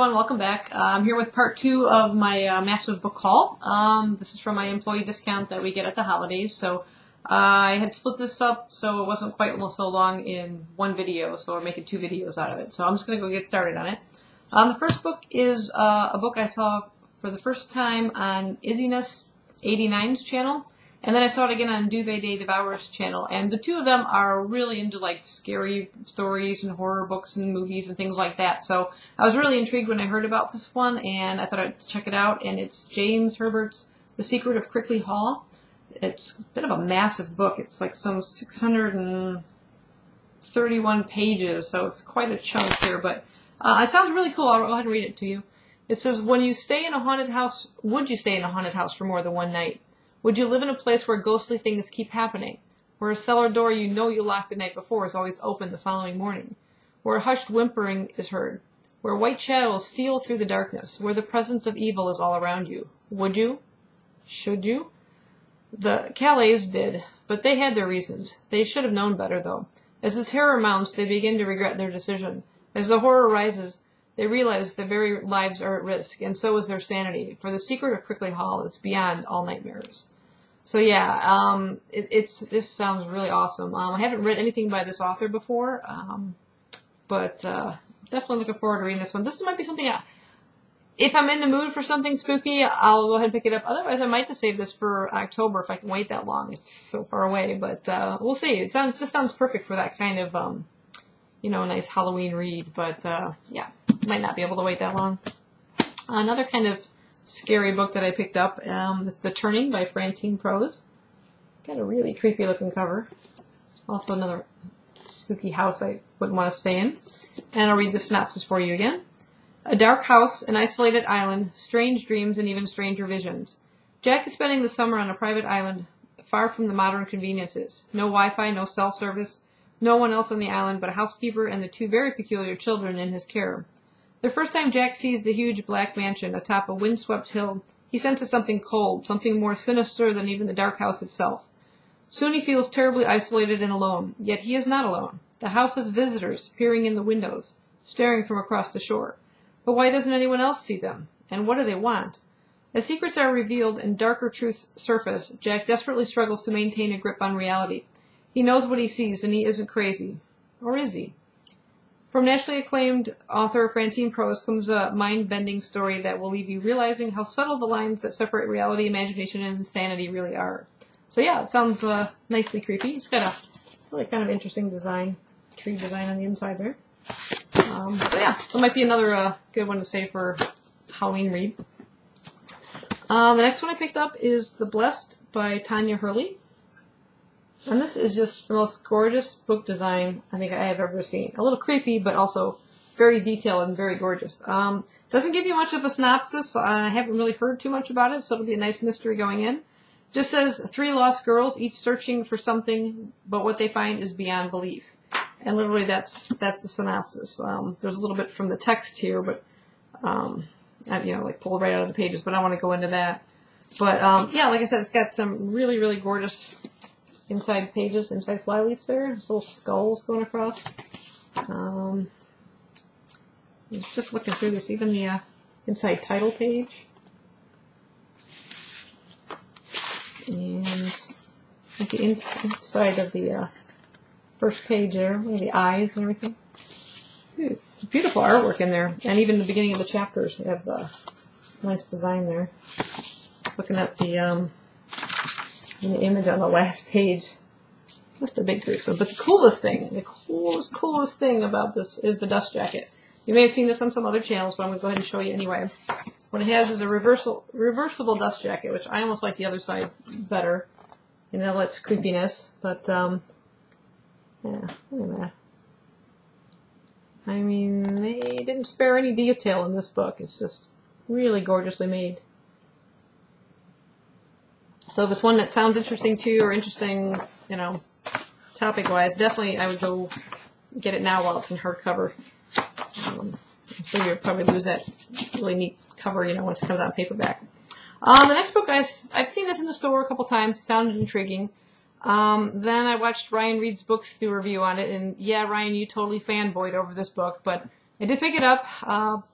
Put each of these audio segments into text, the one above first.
everyone, welcome back. I'm here with part 2 of my massive book haul. This is from my employee discount that we get at the holidays, so I had split this up so it wasn't quite so long in one video, so we're making 2 videos out of it. So I'm just going to go get started on it. The first book is a book I saw for the first time on Izziness89's channel, and then I saw it again on Duvet Day Devourer's channel, and the two of them are really into like scary stories and horror books and movies and things like that. So I was really intrigued when I heard about this one, and I thought I'd check it out. And it's James Herbert's The Secret of Crickley Hall. It's a bit of a massive book. It's like some 631 pages, so it's quite a chunk here. But it sounds really cool. I'll go ahead and read it to you. It says, "When you stay in a haunted house, would you stay in a haunted house for more than one night? Would you live in a place where ghostly things keep happening? Where a cellar door you know you locked the night before is always open the following morning? Where hushed whimpering is heard? Where white shadows steal through the darkness? Where the presence of evil is all around you? Would you? Should you?" The Calays did, but they had their reasons. They should have known better, though. As the terror mounts, they begin to regret their decision. As the horror rises, they realize their very lives are at risk, and so is their sanity, for the secret of Crickley Hall is beyond all nightmares. So yeah, this sounds really awesome. I haven't read anything by this author before, but definitely looking forward to reading this one. This might be something, if I'm in the mood for something spooky, I'll go ahead and pick it up. Otherwise, I might just save this for October if I can wait that long. It's so far away, but we'll see. It just sounds perfect for that kind of, nice Halloween read. But yeah, might not be able to wait that long. Another kind of scary book that I picked up is The Turning by Francine Prose. Got a really creepy looking cover. Also another spooky house I wouldn't want to stay in. And I'll read the synopsis for you again. A dark house, an isolated island, strange dreams and even stranger visions. Jack is spending the summer on a private island far from the modern conveniences. No Wi-Fi, no cell service, no one else on the island but a housekeeper and the 2 very peculiar children in his care. The first time Jack sees the huge black mansion atop a windswept hill, he senses something cold, something more sinister than even the dark house itself. Soon he feels terribly isolated and alone, yet he is not alone. The house has visitors peering in the windows, staring from across the shore. But why doesn't anyone else see them? And what do they want? As secrets are revealed and darker truths surface, Jack desperately struggles to maintain a grip on reality. He knows what he sees, and he isn't crazy. Or is he? From nationally acclaimed author Francine Prose comes a mind-bending story that will leave you realizing how subtle the lines that separate reality, imagination, and insanity really are. So yeah, it sounds nicely creepy. It's got a really kind of interesting design, tree design on the inside there. So yeah, that might be another good one to save for Halloween read. The next one I picked up is The Blessed by Tonya Hurley. And this is just the most gorgeous book design I think I have ever seen. A little creepy, but also very detailed and very gorgeous. Doesn't give you much of a synopsis. I haven't really heard too much about it, so it'll be a nice mystery going in. Just says 3 lost girls, each searching for something, but what they find is beyond belief. And literally that's the synopsis. There's a little bit from the text here, but like pulled right out of the pages, but I want to go into that. But yeah, like I said, it's got some really, really gorgeous inside pages, inside flyleafs there. There's little skulls going across. Just looking through this, even the inside title page. And at the inside of the first page there, the eyes and everything. It's beautiful artwork in there. And even the beginning of the chapters, they have nice design there. Looking at the image on the last page. Just a bit gruesome. But the coolest thing about this is the dust jacket. You may have seen this on some other channels, but I'm going to go ahead and show you anyway. What it has is a reversible dust jacket, which I almost like the other side better. Its creepiness. But, yeah, look at that. I mean, they didn't spare any detail in this book. It's just really gorgeously made. So if it's one that sounds interesting to you or interesting, topic-wise, definitely I would go get it now while it's in hardcover. I'm sure you'll probably lose that really neat cover, once it comes out in paperback. The next book, I've seen this in the store a couple times. It sounded intriguing. Then I watched Ryan Reed's Books do a review on it, and yeah, Ryan, you totally fanboyed over this book, but I did pick it up,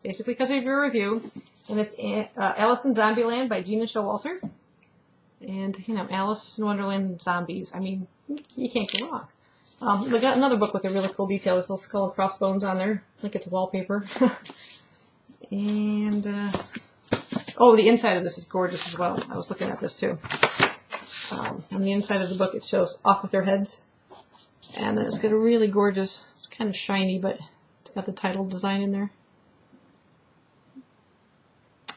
basically because of your review, and it's Allison Zombieland by Gena Showalter. And, you know, Alice in Wonderland zombies. I mean, you can't go wrong. They got another book with a really cool detail. There's little skull and crossbones on there, like it's wallpaper. And, oh, the inside of this is gorgeous as well. I was looking at this too. On the inside of the book, it shows off with their heads. And then it's got a really gorgeous, it's kind of shiny, but it's got the title design in there.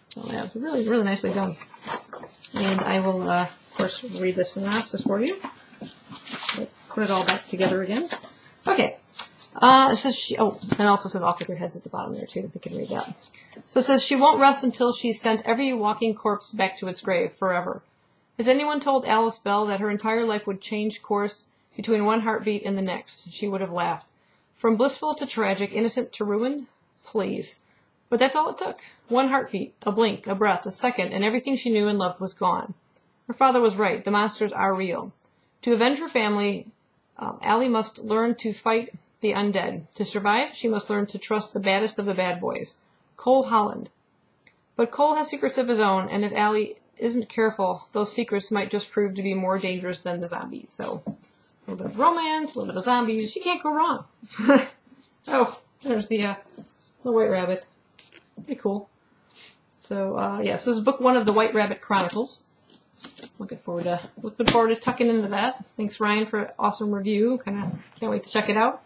So yeah, it's really, really nicely done. And I will, of course, read the synopsis for you. Put it all back together again. Okay. It says and it also says off with their heads at the bottom there too, if you can read that. So it says she won't rest until she's sent every walking corpse back to its grave forever. Has anyone told Alice Bell that her entire life would change course between one heartbeat and the next? She would have laughed. From blissful to tragic, innocent to ruined? Please. But that's all it took. One heartbeat, a blink, a breath, a second, and everything she knew and loved was gone. Her father was right. The monsters are real. To avenge her family, Allie must learn to fight the undead. To survive, she must learn to trust the baddest of the bad boys, Cole Holland. But Cole has secrets of his own, and if Allie isn't careful, those secrets might just prove to be more dangerous than the zombies. So, a little bit of romance, a little bit of zombies. You can't go wrong. Oh, there's the White Rabbit. Pretty cool. So, yeah, so this is book 1 of the White Rabbit Chronicles. Looking forward to tucking into that. Thanks, Ryan, for an awesome review. Can't wait to check it out.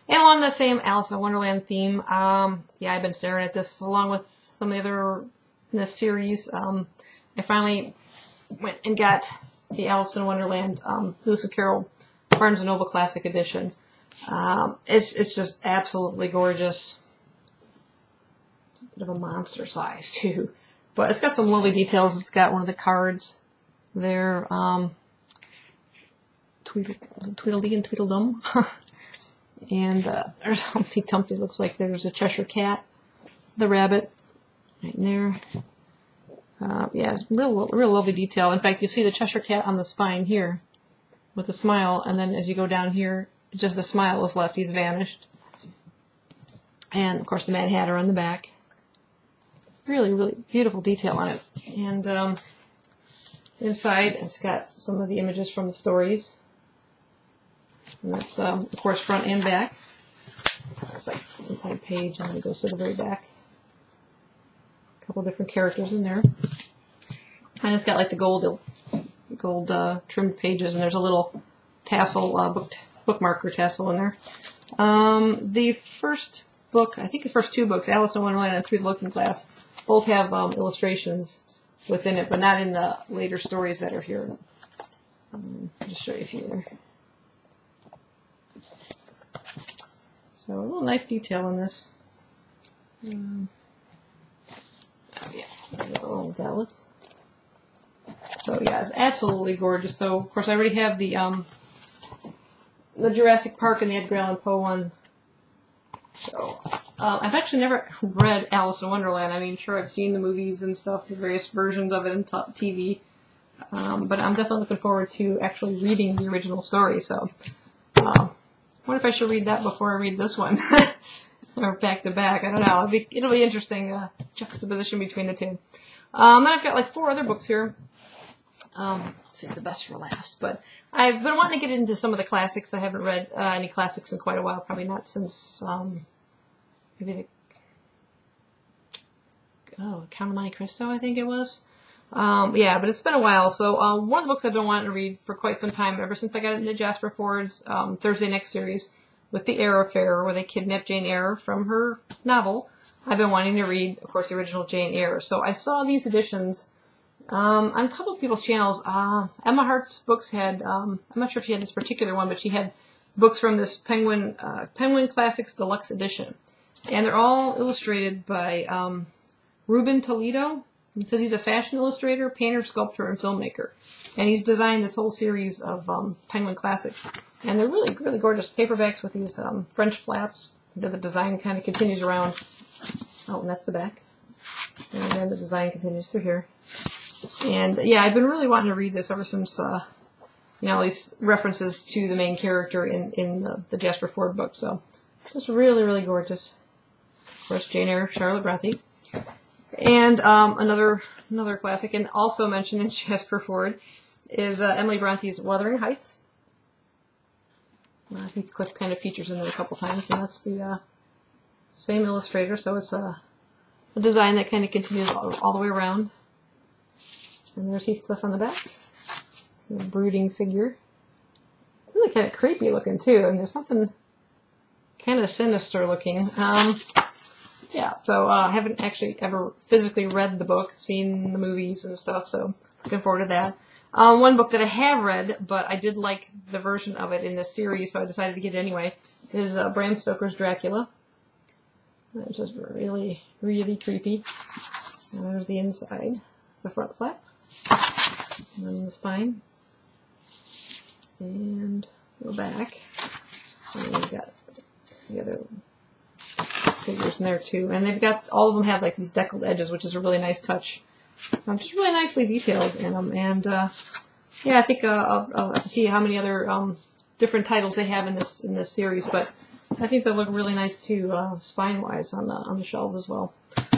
And along the same Alice in Wonderland theme, yeah, I've been staring at this along with some of the other in this series. I finally went and got the Alice in Wonderland Lewis and Carroll Barnes & Noble Classic Edition. It's just absolutely gorgeous. It's a bit of a monster size, too. But it's got some lovely details. It's got one of the cards there. Tweedledee and Tweedledum. And there's Humpty Dumpty. Looks like there's a Cheshire Cat. The rabbit. Right in there. Yeah, real lovely detail. In fact, you see the Cheshire Cat on the spine here with a smile, and then as you go down here, just the smile is left. He's vanished. And, of course, the Mad Hatter on the back. Really, really beautiful detail on it. And inside, it's got some of the images from the stories. And that's, of course, front and back. There's like inside page, and then it goes to the very back. A couple different characters in there. And it's got like the gold trimmed pages, and there's a little tassel, bookmarker tassel in there. The first book, I think the first 2 books, Alice in Wonderland and Through the Looking Glass, both have illustrations within it, but not in the later stories that are here. I'll just show you a few there. So a little nice detail in this. Oh yeah, there that looks. So yeah, it's absolutely gorgeous. So of course I already have the Jurassic Park and the Edgar Allan Poe one. So I've actually never read Alice in Wonderland. I mean, sure, I've seen the movies and stuff, the various versions of it on TV, but I'm definitely looking forward to actually reading the original story. So I wonder if I should read that before I read this one, or back to back. I don't know. It'll be interesting juxtaposition between the two. Then I've got like 4 other books here. I'll save the best for last, but I've been wanting to get into some of the classics. I haven't read any classics in quite a while, probably not since maybe Count of Monte Cristo, I think it was. Yeah, but it's been a while. So one of the books I've been wanting to read for quite some time, ever since I got into Jasper Ford's Thursday Next series with the Eyre Affair, where they kidnapped Jane Eyre from her novel. I've been wanting to read, of course, the original Jane Eyre. So I saw these editions on a couple of people's channels. Emma Hart's books had, I'm not sure if she had this particular one, but she had books from this Penguin Classics Deluxe Edition. And they're all illustrated by Ruben Toledo. He says he's a fashion illustrator, painter, sculptor, and filmmaker. And he's designed this whole series of Penguin Classics. And they're really, really gorgeous paperbacks with these French flaps. The design kind of continues around. Oh, and that's the back. And then the design continues through here. And yeah, I've been really wanting to read this ever since, you know, all these references to the main character in the Jasper Fforde book. So, just really, really gorgeous. Of course, Jane Eyre, Charlotte Bronte. And another classic, and also mentioned in Jasper Fforde, is Emily Bronte's Wuthering Heights. Heathcliff kind of features in there a couple times, and that's the same illustrator, so it's a design that kind of continues all the way around. And there's Heathcliff on the back. A brooding figure. Really kind of creepy looking, too, and there's something kind of sinister looking. Yeah, so I haven't actually ever physically read the book, seen the movies and stuff, so looking forward to that. One book that I have read, but I did like the version of it in this series, so I decided to get it anyway, is Bram Stoker's Dracula. It's just really, really creepy. And there's the inside, the front flap, and then the spine, and the back. And then you've got the other figures in there too, and they've got, all of them have like these deckled edges, which is a really nice touch. Just really nicely detailed in them, and yeah, I think I'll have to see how many other different titles they have in this series, but I think they'll look really nice too, spine wise on the shelves as well.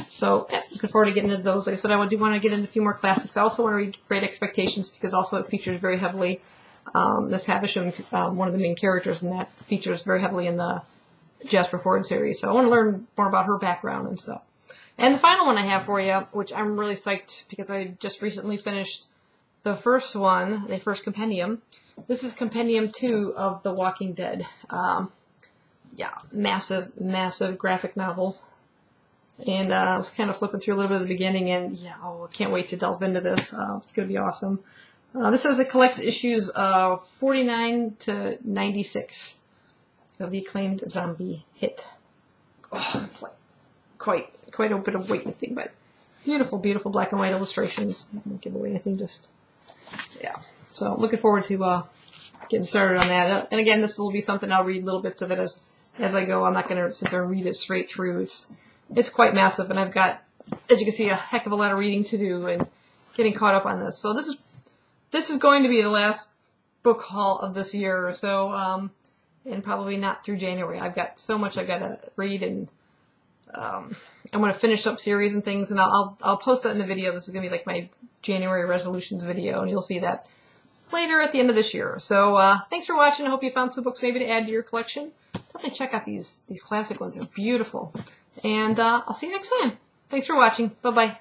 So yeah, looking forward to getting into those. Like I said, I do want to get into a few more classics. I also want to read Great Expectations because also it features very heavily Miss Havisham, one of the main characters in that, features very heavily in the Jasper Fforde series. So I want to learn more about her background and stuff. And the final one I have for you, which I'm really psyched because I just recently finished the first one, the first compendium. This is compendium 2 of The Walking Dead. Yeah, massive, massive graphic novel. And I was kind of flipping through a little bit at the beginning, and yeah, I can't wait to delve into this. It's going to be awesome. This says it collects issues 49 to 96 of the acclaimed zombie hit. Oh, it's like quite a bit of weightlifting, but beautiful, beautiful black and white illustrations. I won't give away anything, just, yeah. So looking forward to getting started on that. And again, this will be something I'll read little bits of it as I go. I'm not going to sit there and read it straight through. It's quite massive, and I've got, as you can see, a heck of a lot of reading to do and getting caught up on this. So this is going to be the last book haul of this year, so and probably not through January. I've got so much I've got to read, and I want to finish up series and things, and I'll post that in the video. This is going to be like my January resolutions video, and you'll see that later at the end of this year. So thanks for watching. I hope you found some books maybe to add to your collection. Definitely check out these classic ones. They're beautiful. And I'll see you next time. Thanks for watching. Bye-bye.